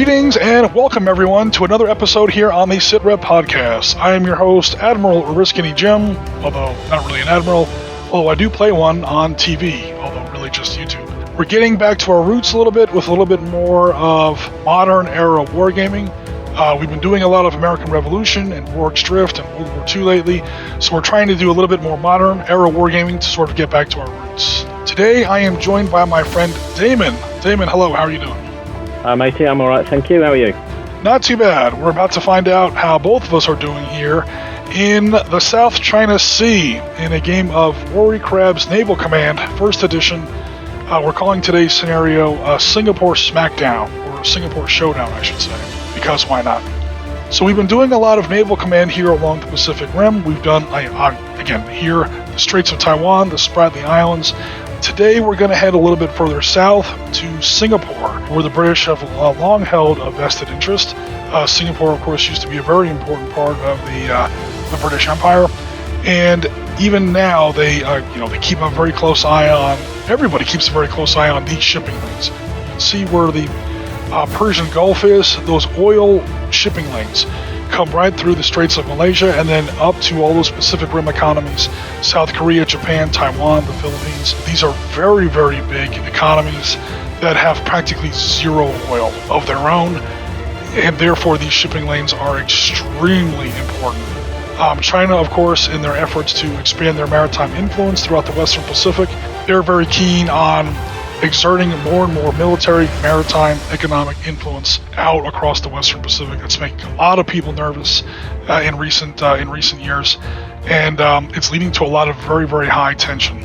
Greetings and welcome everyone to another episode here on the Sitrep podcast. I am your host, Admiral Oriskany Jim, although not really an admiral, although I do play one on TV, although really just YouTube. We're getting back to our roots a little bit with a little bit more of modern era wargaming. We've been doing a lot of American Revolution and Warg's Drift and World War II lately, so we're trying to do a little bit more modern era wargaming to sort of get back to our roots. Today I am joined by my friend Damon. Damon, hello, how are you doing? Matey, I'm alright, thank you. How are you? Not too bad. We're about to find out how both of us are doing here in the South China Sea in a game of Rory Crabb's Naval Command, first edition. We're calling today's scenario Singapore Smackdown, or Singapore Showdown, I should say, because why not? So we've been doing a lot of Naval Command here along the Pacific Rim. We've done, again, here, the Straits of Taiwan, the Spratly Islands. Today we're going to head a little bit further south to Singapore, where the British have long held a vested interest. Singapore, of course, used to be a very important part of the British Empire, and even now they keep a very close eye on. Everybody keeps a very close eye on these shipping lanes. You can see where the Persian Gulf is. Those oil shipping lanes come right through the Straits of Malaysia and then up to all those Pacific Rim economies, South Korea, Japan, Taiwan, the Philippines. These are very, very big economies that have practically zero oil of their own, and therefore these shipping lanes are extremely important. China, of course, in their efforts to expand their maritime influence throughout the Western Pacific, they're very keen on exerting more and more military, maritime, economic influence out across the Western Pacific. That's making a lot of people nervous in recent years, and it's leading to a lot of very, very high tension.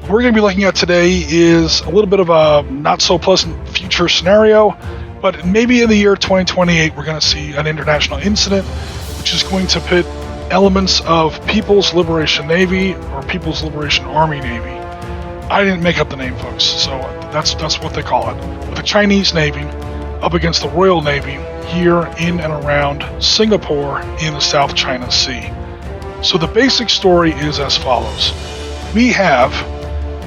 What we're going to be looking at today is a little bit of a not so pleasant future scenario, but maybe in the year 2028 we're going to see an international incident which is going to pit elements of People's Liberation Navy or People's Liberation Army Navy. I didn't make up the name, folks, so that's what they call it. With the Chinese Navy up against the Royal Navy here in and around Singapore in the South China Sea. So the basic story is as follows. We have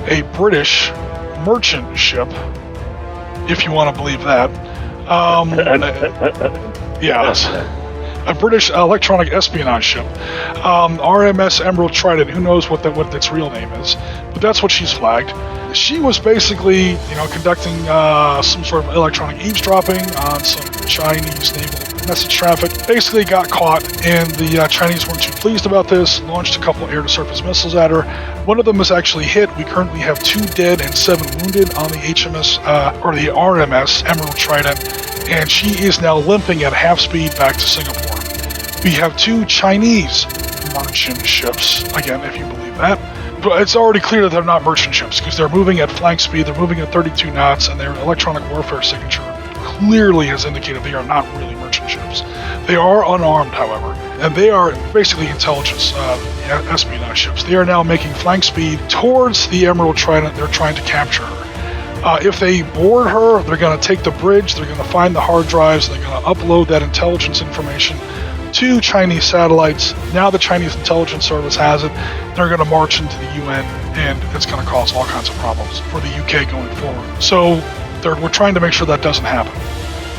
a British merchant ship, if you want to believe that. A British electronic espionage ship, RMS Emerald Trident. Who knows what its real name is, but that's what she's flagged. She was basically, conducting some sort of electronic eavesdropping on some Chinese naval message traffic. Basically got caught, and the Chinese weren't too pleased about this. Launched a couple air-to-surface missiles at her. One of them was actually hit. We currently have 2 dead and 7 wounded on the the RMS Emerald Trident, and she is now limping at half speed back to Singapore. We have 2 Chinese merchant ships, again, if you believe that. But it's already clear that they're not merchant ships because they're moving at flank speed, they're moving at 32 knots, and their electronic warfare signature clearly has indicated they are not really merchant ships. They are unarmed, however, and they are basically intelligence espionage ships. They are now making flank speed towards the Emerald Trident. They're trying to capture her. If they board her, they're going to take the bridge, they're going to find the hard drives, they're going to upload that intelligence information to Chinese satellites. Now the Chinese intelligence service has it. They're going to march into the UN, and it's going to cause all kinds of problems for the UK going forward. So we're trying to make sure that doesn't happen.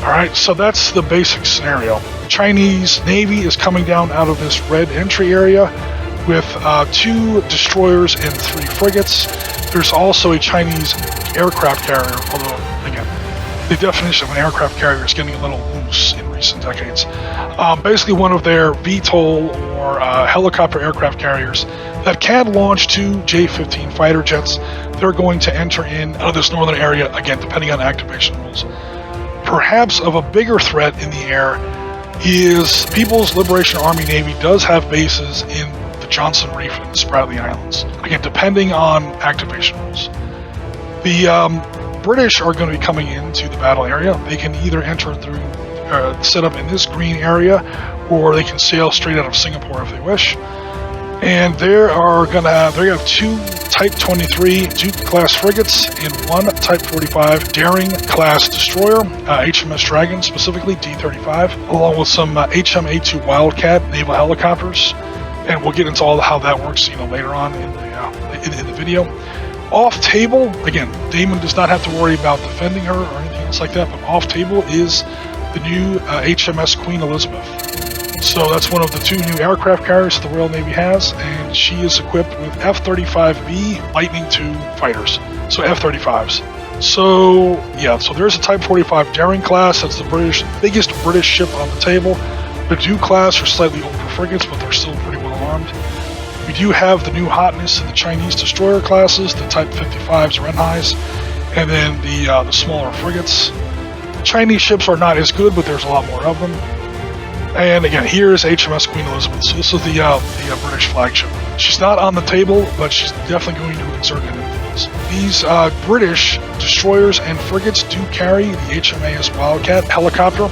All right, so that's the basic scenario. Chinese Navy is coming down out of this red entry area with 2 destroyers and 3 frigates. There's also a Chinese aircraft carrier, although, again, the definition of an aircraft carrier is getting a little loose in recent decades. Basically one of their VTOL or helicopter aircraft carriers that can launch 2 J-15 fighter jets. They're going to enter in out of this northern area, again, depending on activation rules. Perhaps of a bigger threat in the air is People's Liberation Army Navy does have bases in the Johnson Reef and the Spratly Islands. Again, depending on activation rules. The British are going to be coming into the battle area. They can either enter through set up in this green area, or they can sail straight out of Singapore if they wish. And they have 2 Type 23 Duke-class frigates and 1 Type 45 Daring class destroyer, HMS Dragon specifically, D-35, along with some HM-A2 Wildcat naval helicopters. And we'll get into all how that works, later on in the video. Off table, again, Damon does not have to worry about defending her or anything else like that, but off table is the new HMS Queen Elizabeth. So that's one of the 2 new aircraft carriers the Royal Navy has, and she is equipped with F-35B Lightning II fighters, so F-35s. So yeah, so there's a Type 45 Daring class. That's the biggest British ship on the table. The Dew class are slightly older frigates, but they're still pretty well armed. We do have the new hotness in the Chinese destroyer classes, the Type 55s Renhais, and then the smaller frigates. The Chinese ships are not as good, but there's a lot more of them. And again, here is HMS Queen Elizabeth. So this is the British flagship. She's not on the table, but she's definitely going to exert an influence. These British destroyers and frigates do carry the HMAS Wildcat helicopter.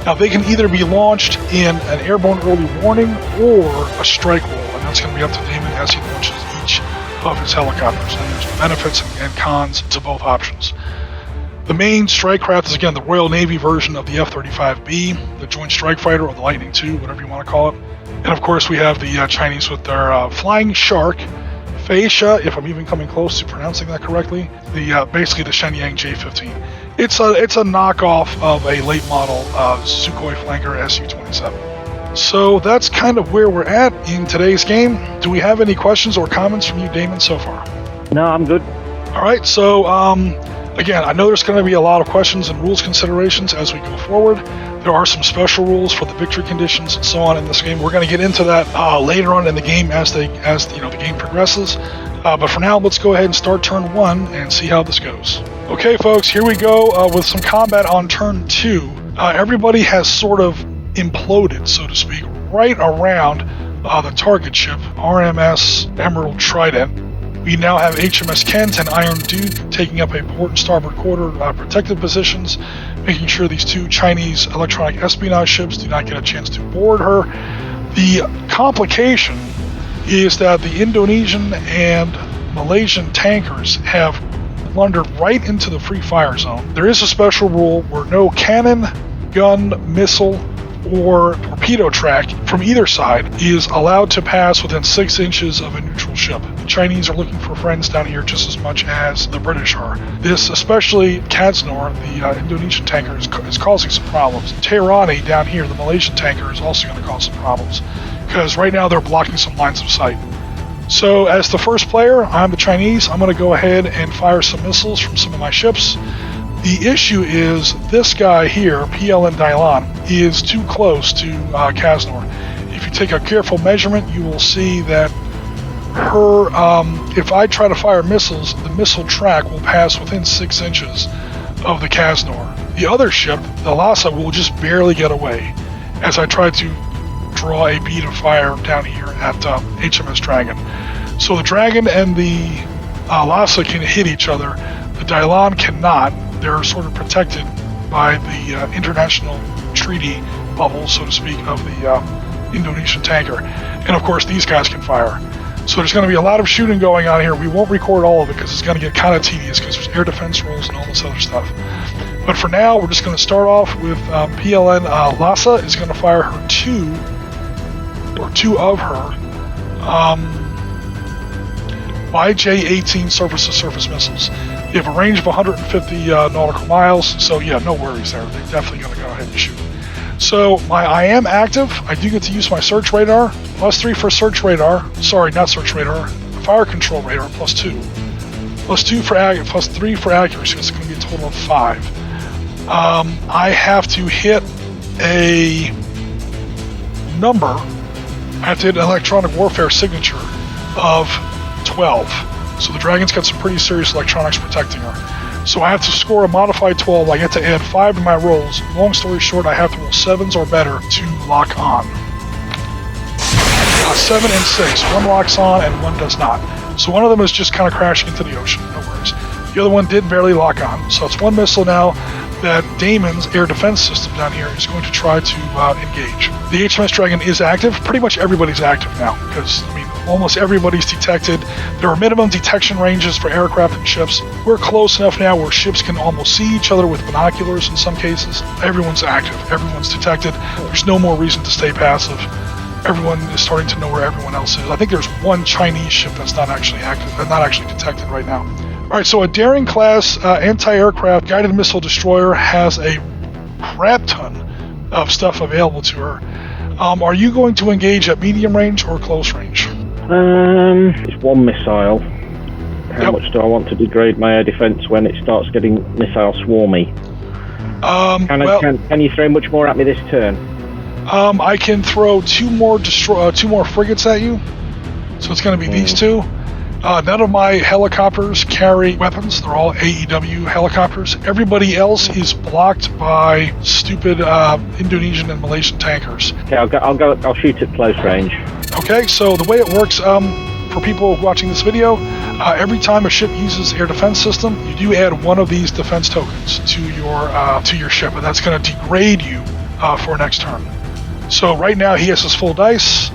Now they can either be launched in an airborne early warning or a strike roll, and that's going to be up to Damon as he launches each of his helicopters. And there's benefits and cons to both options. The main strike craft is again the Royal Navy version of the F-35B, the Joint Strike Fighter or the Lightning II, whatever you want to call it. And of course we have the Chinese with their Flying Shark, Fascia, if I'm even coming close to pronouncing that correctly, basically the Shenyang J-15. It's a knockoff of a late model Sukhoi Flanker Su-27. So that's kind of where we're at in today's game. Do we have any questions or comments from you, Damon, so far? No, I'm good. All right, so again, I know there's going to be a lot of questions and rules considerations as we go forward. There are some special rules for the victory conditions and so on in this game. We're going to get into that later on in the game as the game progresses. But for now, let's go ahead and start turn 1 and see how this goes. Okay, folks, here we go with some combat on turn 2. Everybody has sort of imploded, so to speak, right around the target ship, RMS Emerald Trident. We now have HMS Kent and Iron Duke taking up a port and starboard quarter protective positions, making sure these 2 Chinese electronic espionage ships do not get a chance to board her. The complication is that the Indonesian and Malaysian tankers have blundered right into the free fire zone. There is a special rule where no cannon, gun, missile, or torpedo track from either side is allowed to pass within 6 inches of a neutral ship. The Chinese are looking for friends down here just as much as the British are. This, especially Kaznor, the Indonesian tanker, is causing some problems. Tehrani down here, the Malaysian tanker, is also going to cause some problems because right now they're blocking some lines of sight. So as the first player, I'm the Chinese. I'm going to go ahead and fire some missiles from some of my ships. The issue is this guy here, PLN Dailan, is too close to Kaznor. If you take a careful measurement, you will see that her, if I try to fire missiles, the missile track will pass within 6 inches of the Kaznor. The other ship, the Lhasa, will just barely get away as I try to draw a bead of fire down here at HMS Dragon. So the Dragon and the Lhasa can hit each other. The Dailan cannot. They're sort of protected by the international treaty bubble, so to speak, of the Indonesian tanker. And of course, these guys can fire. So there's going to be a lot of shooting going on here. We won't record all of it because it's going to get kind of tedious because there's air defense rules and all this other stuff. But for now, we're just going to start off with PLN Lhasa is going to fire her two of her YJ-18 surface-to-surface missiles. They have a range of 150 nautical miles, so yeah, no worries there. They're definitely going to go ahead and shoot. So I am active. I do get to use my search radar. +3 for search radar. Sorry, not search radar. Fire control radar, +2. +3 for accuracy. It's going to be a total of 5. I have to hit a number. I have to hit an electronic warfare signature of 12. So the Dragon's got some pretty serious electronics protecting her. So I have to score a modified 12. I get to add 5 to my rolls. Long story short, I have to roll 7s or better to lock on. 7 and 6. One locks on and one does not. So one of them is just kind of crashing into the ocean. No worries. The other one did barely lock on. So it's one missile now that Damon's air defense system down here is going to try to engage. The HMS Dragon is active. Pretty much everybody's active now because, I mean, almost everybody's detected. There are minimum detection ranges for aircraft and ships. We're close enough now where ships can almost see each other with binoculars in some cases. Everyone's active. Everyone's detected. There's no more reason to stay passive. Everyone is starting to know where everyone else is. I think there's one Chinese ship that's not actually active, not actually detected right now. All right, so a Daring class anti-aircraft guided missile destroyer has a crap ton of stuff available to her. Are you going to engage at medium range or close range? It's one missile. How much do I want to degrade my air defense when it starts getting missile swarmy? Can you throw much more at me this turn? I can throw two more frigates at you. So it's going to be these two. None of my helicopters carry weapons. They're all AEW helicopters. Everybody else is blocked by stupid Indonesian and Malaysian tankers. Okay, I'll shoot at close range. Okay, so the way it works, for people watching this video, every time a ship uses air defense system, you do add one of these defense tokens to your ship, and that's going to degrade you for next turn. So right now he has his full dice,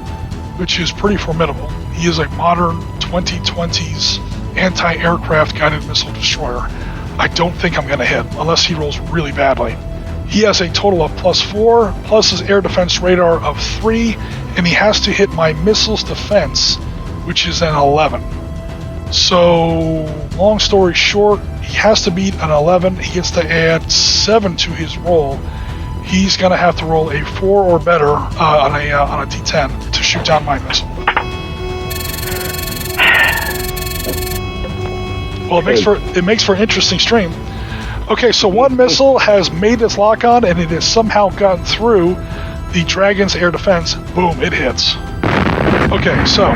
which is pretty formidable. He is a modern 2020s anti-aircraft guided missile destroyer. I don't think I'm going to hit, unless he rolls really badly. He has a total of +4, plus his air defense radar of 3, and he has to hit my missiles defense, which is an 11. So, long story short, he has to beat an 11. He gets to add 7 to his roll. He's going to have to roll a 4 or better on a D10 to shoot down my missile. Well, it makes for an interesting stream. Okay, so one missile has made its lock on, and it has somehow gotten through the Dragon's air defense. Boom, it hits. Okay, so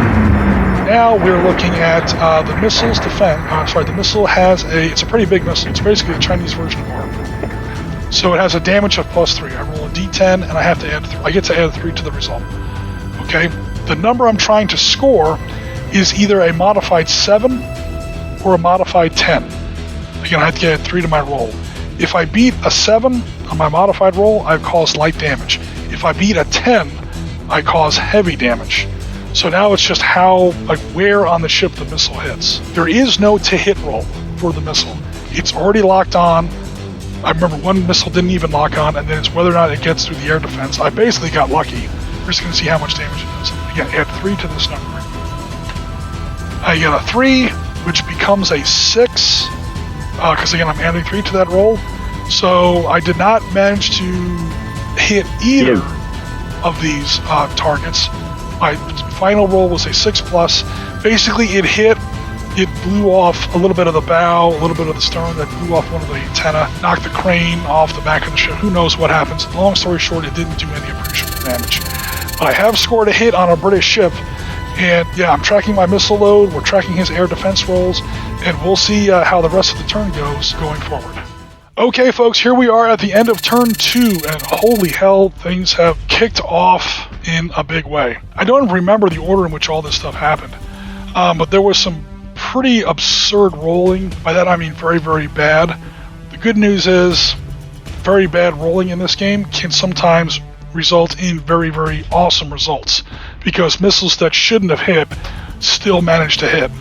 now we're looking at the missile's defense. The missile has it's a pretty big missile. It's basically a Chinese version of armor. So it has a damage of +3. I roll a D10, and I get to add 3 to the result. Okay, the number I'm trying to score is either a modified 7 or a modified 10. Again, I have to get 3 to my roll. If I beat a 7 on my modified roll, I cause light damage. If I beat a 10, I cause heavy damage. So now it's just where on the ship the missile hits. There is no to hit roll for the missile. It's already locked on. I remember one missile didn't even lock on, and then it's whether or not it gets through the air defense. I basically got lucky. We're just going to see how much damage it does. Again, add 3 to this number. I get a 3, which becomes a 6, because again, I'm adding 3 to that roll. So I did not manage to hit either of these targets. My final roll was a 6+. Basically, it blew off a little bit of the bow, a little bit of the stern, that blew off one of the antenna, knocked the crane off the back of the ship. Who knows what happens? Long story short, it didn't do any appreciable damage. But I have scored a hit on a British ship, and yeah, I'm tracking my missile load, we're tracking his air defense rolls, and we'll see how the rest of the turn goes going forward. Okay, folks, here we are at the end of turn 2, and holy hell, things have kicked off in a big way. I don't remember the order in which all this stuff happened, but there was some pretty absurd rolling. By that I mean very, very bad. The good news is, very bad rolling in this game can sometimes result in very, very awesome results, because missiles that shouldn't have hit still managed to hit.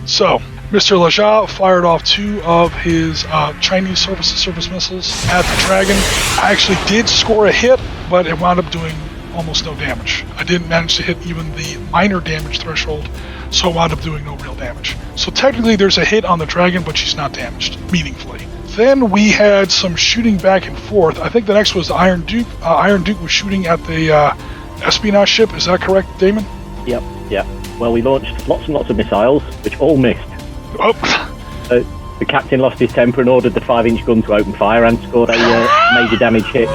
So, Mr. Lajah fired off 2 of his Chinese surface-to-surface missiles at the Dragon. I actually did score a hit, but it wound up doing almost no damage. I didn't manage to hit even the minor damage threshold, so it wound up doing no real damage. So technically there's a hit on the Dragon, but she's not damaged, meaningfully. Then we had some shooting back and forth. I think the next was the Iron Duke. Iron Duke was shooting at the espionage ship. Is that correct, Damon? Yep. Well, we launched lots and lots of missiles, which all missed. Oh. The captain lost his temper and ordered the 5-inch gun to open fire and scored a major damage hit.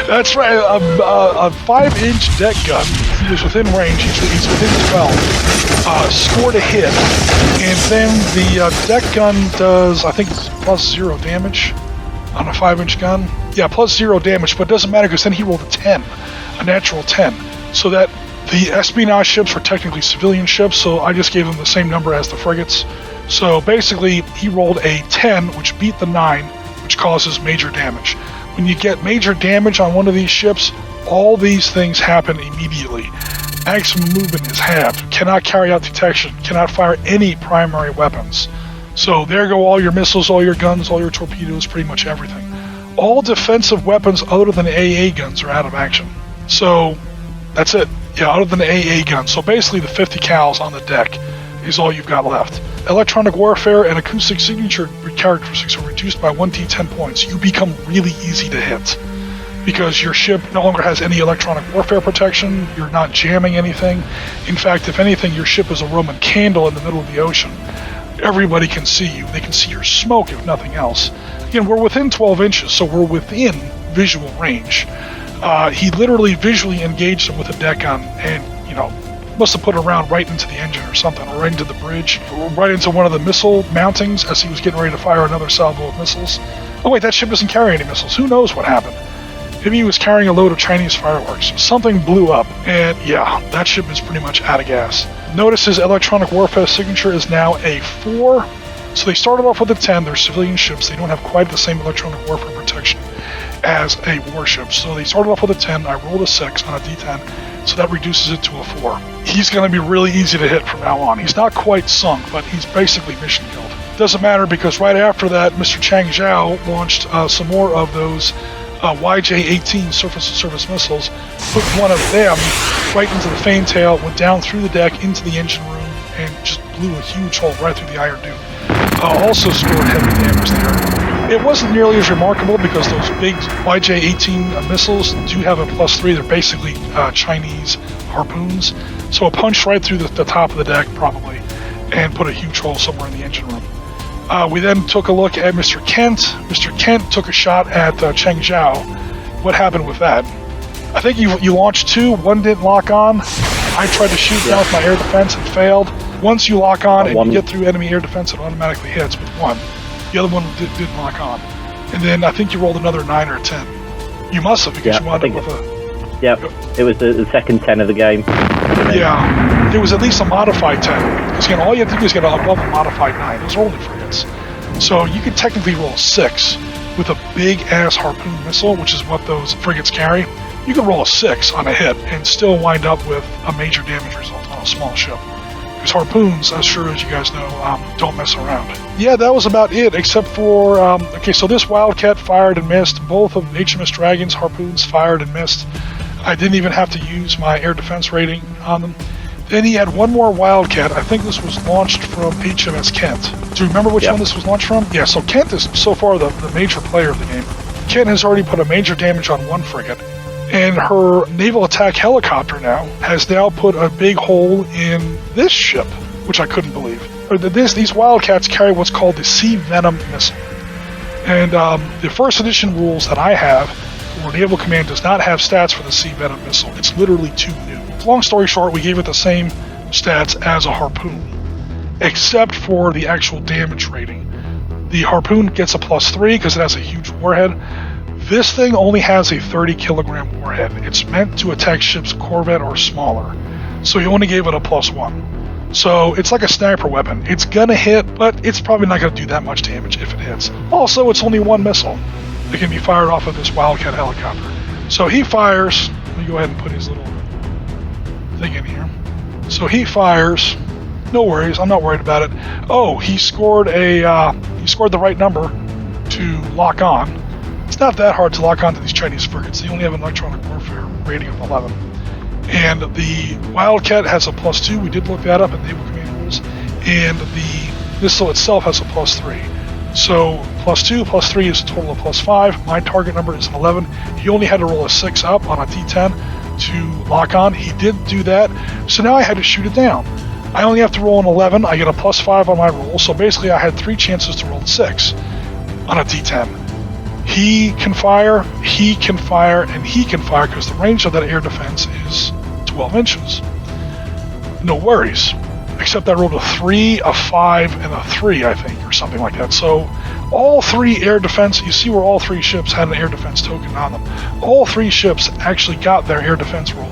That's right, a 5-inch deck gun. He was within range, he's within 12. Scored a hit, and then the deck gun does, I think it's +0 damage on a 5-inch gun. Yeah, +0 damage, but it doesn't matter because then he rolled a 10, a natural 10. So that the espionage ships were technically civilian ships, so I just gave them the same number as the frigates. So basically, he rolled a 10, which beat the 9, which causes major damage. When you get major damage on one of these ships, all these things happen immediately. Maximum movement is halved, cannot carry out detection, cannot fire any primary weapons. So there go all your missiles, all your guns, all your torpedoes, pretty much everything. All defensive weapons other than AA guns are out of action. So that's it. Yeah, other than the AA gun. So basically the 50 cals on the deck is all you've got left. Electronic warfare and acoustic signature characteristics are reduced by 1d10 points. You become really easy to hit. because your ship no longer has any electronic warfare protection. You're not jamming anything. In fact, if anything, your ship is a Roman candle in the middle of the ocean. Everybody can see you. They can see your smoke, if nothing else. Again, we're within 12 inches, so we're within visual range. He literally visually engaged him with a deck gun and, must have put a round right into the engine or something, or right into the bridge, or right into one of the missile mountings as he was getting ready to fire another salvo of missiles. Oh wait, that ship doesn't carry any missiles. Who knows what happened? Maybe he was carrying a load of Chinese fireworks. Something blew up, and yeah, that ship is pretty much out of gas. Notice his electronic warfare signature is now a 4. So they started off with a 10. They're civilian ships. They don't have quite the same electronic warfare protection as a warship. So they started off with a 10. I rolled a 6 on a D10, so that reduces it to a 4. He's going to be really easy to hit from now on. He's not quite sunk, but he's basically mission killed. Doesn't matter, because right after that, Mr. Chang Zhao launched some more of those YJ-18 surface-to-surface missiles, put one of them right into the fantail, went down through the deck into the engine room, and just blew a huge hole right through the Iron Duke. Also scored heavy damage there. It wasn't nearly as remarkable because those big YJ-18 missiles do have a +3. They're basically Chinese harpoons. So it punched right through the top of the deck, probably, and put a huge hole somewhere in the engine room. We then took a look at Mr. Kent. Mr. Kent took a shot at Cheng Zhao. What happened with that? I think you launched 2. One didn't lock on. I tried to shoot down with my air defense and failed. Once you lock on and you get through enemy air defense, it automatically hits with 1. The other one didn't lock on. And then I think you rolled another 9 or a 10. You must have, because you wound up with a... Yep, it was the second 10 of the game. Yeah, it was at least a modified 10. Because again, all you have to do is get above a modified 9. Those are only frigates. So you could technically roll a 6 with a big-ass harpoon missile, which is what those frigates carry. You could roll a 6 on a hit and still wind up with a major damage result on a small ship. Because harpoons, as sure as you guys know, don't mess around. Yeah, that was about it, except for... okay, so this Wildcat fired and missed. Both of HMS Dragon's harpoons fired and missed. I didn't even have to use my air defense rating on them. Then he had one more Wildcat. I think this was launched from HMS Kent. Do you remember which one this was launched from? Yeah, so Kent is so far the major player of the game. Kent has already put a major damage on one frigate. And her naval attack helicopter has now put a big hole in this ship, which I couldn't believe. These Wildcats carry what's called the Sea Venom missile. And the first edition rules that I have for Naval Command does not have stats for the Sea Venom missile. It's literally too new. Long story short, we gave it the same stats as a harpoon, except for the actual damage rating. The harpoon gets a +3 because it has a huge warhead. This thing only has a 30 kilogram warhead. It's meant to attack ships Corvette or smaller. So he only gave it a +1. So it's like a sniper weapon. It's gonna hit, but it's probably not gonna do that much damage if it hits. Also, it's only one missile that can be fired off of this Wildcat helicopter. So he fires, let me go ahead and put his little thing in here. So he fires, no worries, I'm not worried about it. Oh, he scored the right number to lock on. It's not that hard to lock onto these Chinese frigates. They only have an electronic warfare rating of 11. And the Wildcat has a +2. We did look that up in Naval Command rules. And the missile itself has a +3. So +2, +3 is a total of +5. My target number is an 11. He only had to roll a 6 up on a D10 to lock on. He did do that. So now I had to shoot it down. I only have to roll an 11. I get a +5 on my roll. So basically I had 3 chances to roll a 6 on a D10. He can fire, and he can fire, because the range of that air defense is 12 inches. No worries. Except I rolled a 3, a 5, and a 3, I think, or something like that. So all 3 air defense, you see where all 3 ships had an air defense token on them. All 3 ships actually got their air defense roll.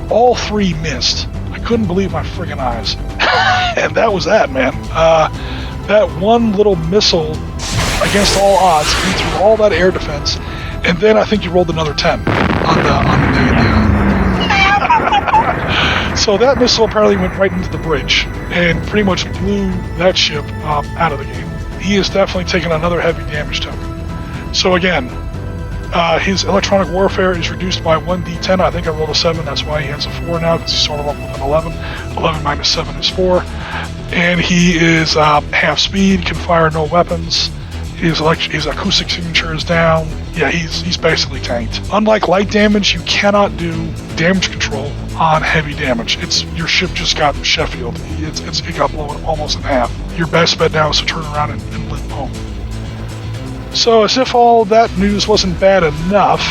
All 3 missed. I couldn't believe my friggin' eyes. And that was that, man. That one little missile, against all odds, went through all that air defense, and then I think you rolled another 10 on the day. So that missile apparently went right into the bridge and pretty much blew that ship out of the game. He has definitely taken another heavy damage token. So again, his electronic warfare is reduced by 1d10. I think I rolled a 7. That's why he has a 4 now, because he started off with an 11. 11 minus 7 is 4. And he is half speed, can fire no weapons. His acoustic signature is down. Yeah, he's basically tanked. Unlike light damage, you cannot do damage control on heavy damage. Your ship just got Sheffield. It got blown almost in half. Your best bet now is to turn around and limp home. So as if all that news wasn't bad enough,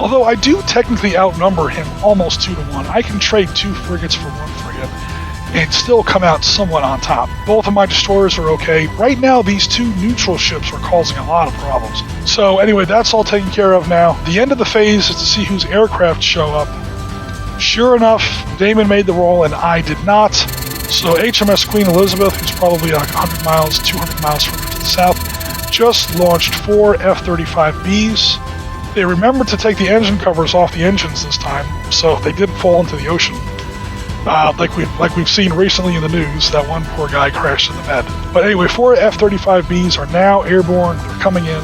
although I do technically outnumber him almost 2-1, I can trade 2 frigates for 1 frigate and still come out somewhat on top. Both of my destroyers are okay. Right now, these 2 neutral ships are causing a lot of problems. So anyway, that's all taken care of now. The end of the phase is to see whose aircraft show up. Sure enough, Damon made the roll and I did not. So HMS Queen Elizabeth, who's probably like 100 miles, 200 miles from to the south, just launched 4 F-35Bs. They remembered to take the engine covers off the engines this time, so they didn't fall into the ocean. Like we've seen recently in the news, that one poor guy crashed in the bed. But anyway, 4 F-35Bs are now airborne. They're coming in.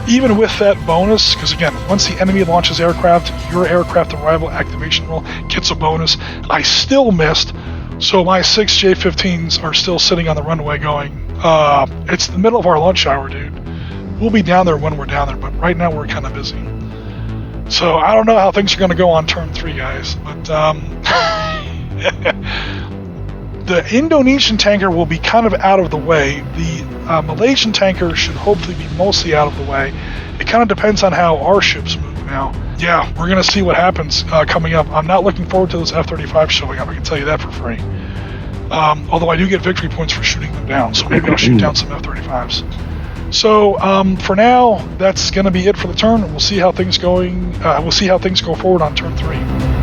Even with that bonus, because again, once the enemy launches aircraft, your aircraft arrival activation roll gets a bonus. I still missed, so my 6 J-15s are still sitting on the runway going, it's the middle of our lunch hour, dude. We'll be down there when we're down there, but right now we're kind of busy. So I don't know how things are going to go on turn 3, guys, but the Indonesian tanker will be kind of out of the way. The Malaysian tanker should hopefully be mostly out of the way. It kind of depends on how our ships move now. Yeah, we're going to see what happens coming up. I'm not looking forward to those F-35s showing up, I can tell you that for free. Although I do get victory points for shooting them down, so maybe I'll shoot down some F-35s. So for now, that's going to be it for the turn. We'll see how things go forward on turn 3.